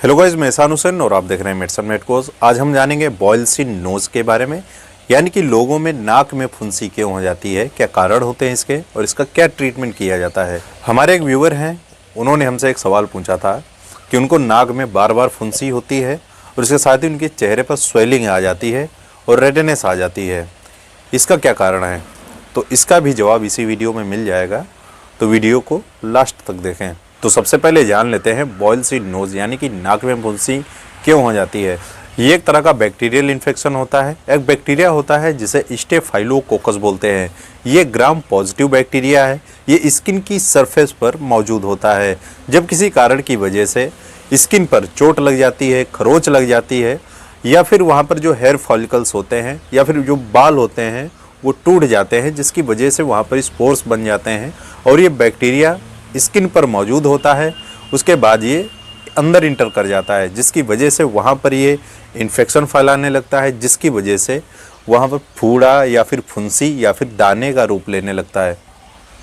Hello guys, मैं एहसान हुसैन और आप देख रहे हैं मेडिसिन मेडकोज। आज हम जानेंगे बॉयल्स इन नोज़ के बारे में, यानी कि लोगों में नाक में फुंसी क्यों हो जाती है, क्या कारण होते हैं इसके और इसका क्या ट्रीटमेंट किया जाता है। हमारे एक व्यूअर हैं, उन्होंने हमसे एक सवाल पूछा था कि उनको नाक में बार बार फुंसी होती है और इसके साथ ही उनके चेहरे पर स्वेलिंग आ जाती है और रेडनेस आ जाती है। इसका क्या कारण है, तो इसका भी जवाब इसी वीडियो में मिल जाएगा, तो वीडियो को लास्ट तक देखें। तो सबसे पहले जान लेते हैं बॉयल्स इन नोज़ यानी कि नाक में फुंसी क्यों हो जाती है। ये एक तरह का बैक्टीरियल इन्फेक्शन होता है। एक बैक्टीरिया होता है जिसे स्टेफाइलोकोकस बोलते हैं। ये ग्राम पॉजिटिव बैक्टीरिया है। ये स्किन की सरफेस पर मौजूद होता है। जब किसी कारण की वजह से स्किन पर चोट लग जाती है, खरोंच लग जाती है, या फिर वहाँ पर जो हेयर फॉलिकल्स होते हैं या फिर जो बाल होते हैं वो टूट जाते हैं, जिसकी वजह से वहाँ पर स्पोर्स बन जाते हैं और ये बैक्टीरिया स्किन पर मौजूद होता है। उसके बाद ये अंदर इंटर कर जाता है, जिसकी वजह से वहाँ पर ये इन्फेक्शन फैलाने लगता है, जिसकी वजह से वहाँ पर फूड़ा या फिर फुंसी या फिर दाने का रूप लेने लगता है।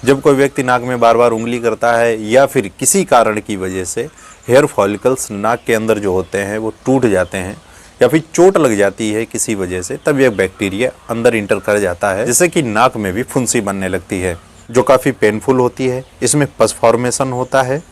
जब कोई व्यक्ति नाक में बार बार उंगली करता है या फिर किसी कारण की वजह से हेयर फॉलिकल्स नाक के अंदर जो होते हैं वो टूट जाते हैं या फिर चोट लग जाती है किसी वजह से, तब यह बैक्टीरिया अंदर इंटर कर जाता है, जिससे कि नाक में भी फुंसी बनने लगती है, जो काफ़ी पेनफुल होती है। इसमें पस फॉर्मेशन होता है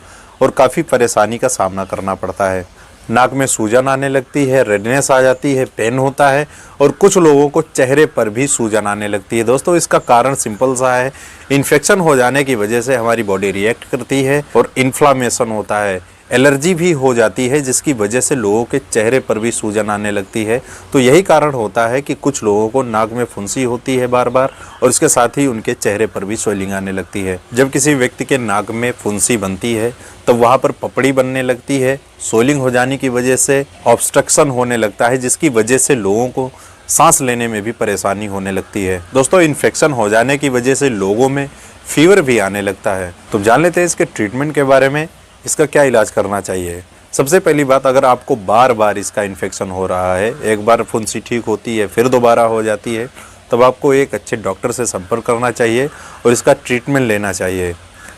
और काफ़ी परेशानी का सामना करना पड़ता है। नाक में सूजन आने लगती है, रेडनेस आ जाती है, पेन होता है और कुछ लोगों को चेहरे पर भी सूजन आने लगती है। दोस्तों, इसका कारण सिंपल सा है, इन्फेक्शन हो जाने की वजह से हमारी बॉडी रिएक्ट करती है और इन्फ्लामेशन होता है, एलर्जी भी हो जाती है, जिसकी वजह से लोगों के चेहरे पर भी सूजन आने लगती है। तो यही कारण होता है कि कुछ लोगों को नाक में फुंसी होती है बार बार और इसके साथ ही उनके चेहरे पर भी स्वेलिंग आने लगती है। जब किसी व्यक्ति के नाक में फुंसी बनती है तब वहाँ पर पपड़ी बनने लगती है। स्वेलिंग हो जाने की वजह से ऑब्स्ट्रक्शन होने लगता है, जिसकी वजह से लोगों को सांस लेने में भी परेशानी होने लगती है। दोस्तों, इन्फेक्शन हो जाने की वजह से लोगों में फीवर भी आने लगता है। तो जान लेते हैं इसके ट्रीटमेंट के बारे में, इसका क्या इलाज करना चाहिए। सबसे पहली बात, अगर आपको बार बार इसका इन्फेक्शन हो रहा है, एक बार फुंसी ठीक होती है फिर दोबारा हो जाती है, तब आपको एक अच्छे डॉक्टर से संपर्क करना चाहिए और इसका ट्रीटमेंट लेना चाहिए।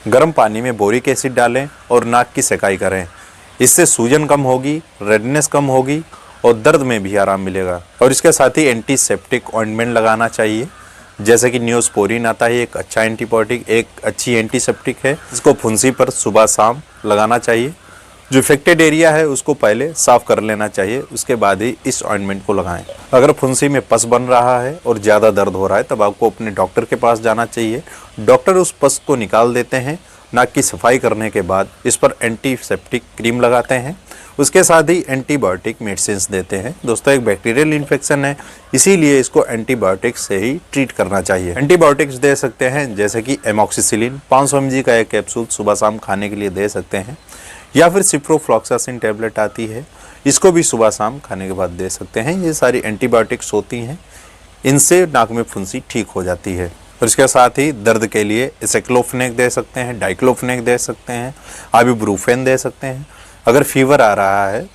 गर्म पानी में बोरिक एसिड डालें और नाक की सेकाई करें। इससे सूजन कम होगी, रेडनेस कम होगी और दर्द में भी आराम मिलेगा। और इसके साथ ही एंटीसेप्टिक ऑइंटमेंट लगाना चाहिए, जैसे कि नियोस्पोरिन आता है, एक अच्छा एंटीबायोटिक, एक अच्छी एंटीसेप्टिक है। इसको फुंसी पर सुबह शाम लगाना चाहिए। जो इफेक्टेड एरिया है उसको पहले साफ कर लेना चाहिए, उसके बाद ही इस ऑइंटमेंट को लगाएं। अगर फुंसी में पस बन रहा है और ज़्यादा दर्द हो रहा है तब आपको अपने डॉक्टर के पास जाना चाहिए। डॉक्टर उस पस को निकाल देते हैं। नाक की सफाई करने के बाद इस पर एंटीसेप्टिक क्रीम लगाते हैं, उसके साथ ही एंटीबायोटिक मेडिसिन देते हैं। दोस्तों, एक बैक्टीरियल इन्फेक्शन है, इसीलिए इसको एंटीबायोटिक्स से ही ट्रीट करना चाहिए। एंटीबायोटिक्स दे सकते हैं, जैसे कि एमॉक्सिसिलिन 500 mg का एक कैप्सूल सुबह शाम खाने के लिए दे सकते हैं, या फिर सिप्रोफ्लॉक्सासिन टैबलेट आती है, इसको भी सुबह शाम खाने के बाद दे सकते हैं। ये सारी एंटीबायोटिक्स होती हैं, इनसे नाक में फुंसी ठीक हो जाती है। और इसके साथ ही दर्द के लिए एसाइक्लोफेनेक दे सकते हैं, डाइक्लोफेनेक दे सकते हैं, आइबुप्रोफेन दे सकते हैं। अगर फीवर आ रहा है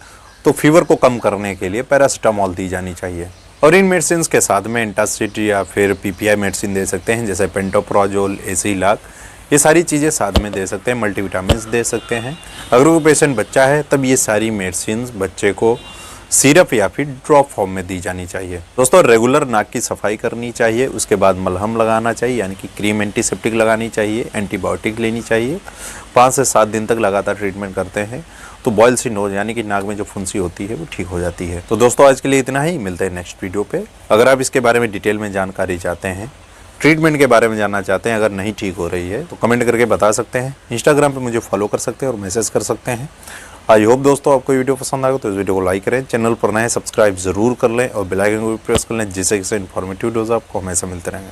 तो फीवर को कम करने के लिए पैरासीटामोल दी जानी चाहिए। और इन मेडिसिन के साथ में एंटासिड या फिर पीपीआई मेडिसिन दे सकते हैं, जैसे पेंटोप्राजोल, एसिलाक, ये सारी चीज़ें साथ में दे सकते हैं। मल्टीविटामिन दे सकते हैं। अगर कोई पेशेंट बच्चा है तब ये सारी मेडिसिन बच्चे को सिरप या फिर ड्रॉप फॉर्म में दी जानी चाहिए। दोस्तों, रेगुलर नाक की सफाई करनी चाहिए, उसके बाद मलहम लगाना चाहिए, यानी कि क्रीम एंटीसेप्टिक लगानी चाहिए, एंटीबायोटिक लेनी चाहिए। 5 से 7 दिन तक लगातार ट्रीटमेंट करते हैं तो बॉयल्स इन नोज़ यानी कि नाक में जो फुंसी होती है वो ठीक हो जाती है। तो दोस्तों, आज के लिए इतना ही, मिलते हैं नेक्स्ट वीडियो पे। अगर आप इसके बारे में डिटेल में जानकारी चाहते हैं, ट्रीटमेंट के बारे में जानना चाहते हैं, अगर नहीं ठीक हो रही है तो कमेंट करके बता सकते हैं। इंस्टाग्राम पे मुझे फॉलो कर सकते हैं और मैसेज कर सकते हैं। आई होप दोस्तों आपको वीडियो पसंद आएगा तो इस वीडियो को लाइक करें, चैनल पर नए सब्सक्राइब जरूर कर लें और बेल आइकन को भी प्रेस कर लें, जिससे इनफॉर्मेटिव वीडियोस आपको हमेशा मिलते रहेंगे।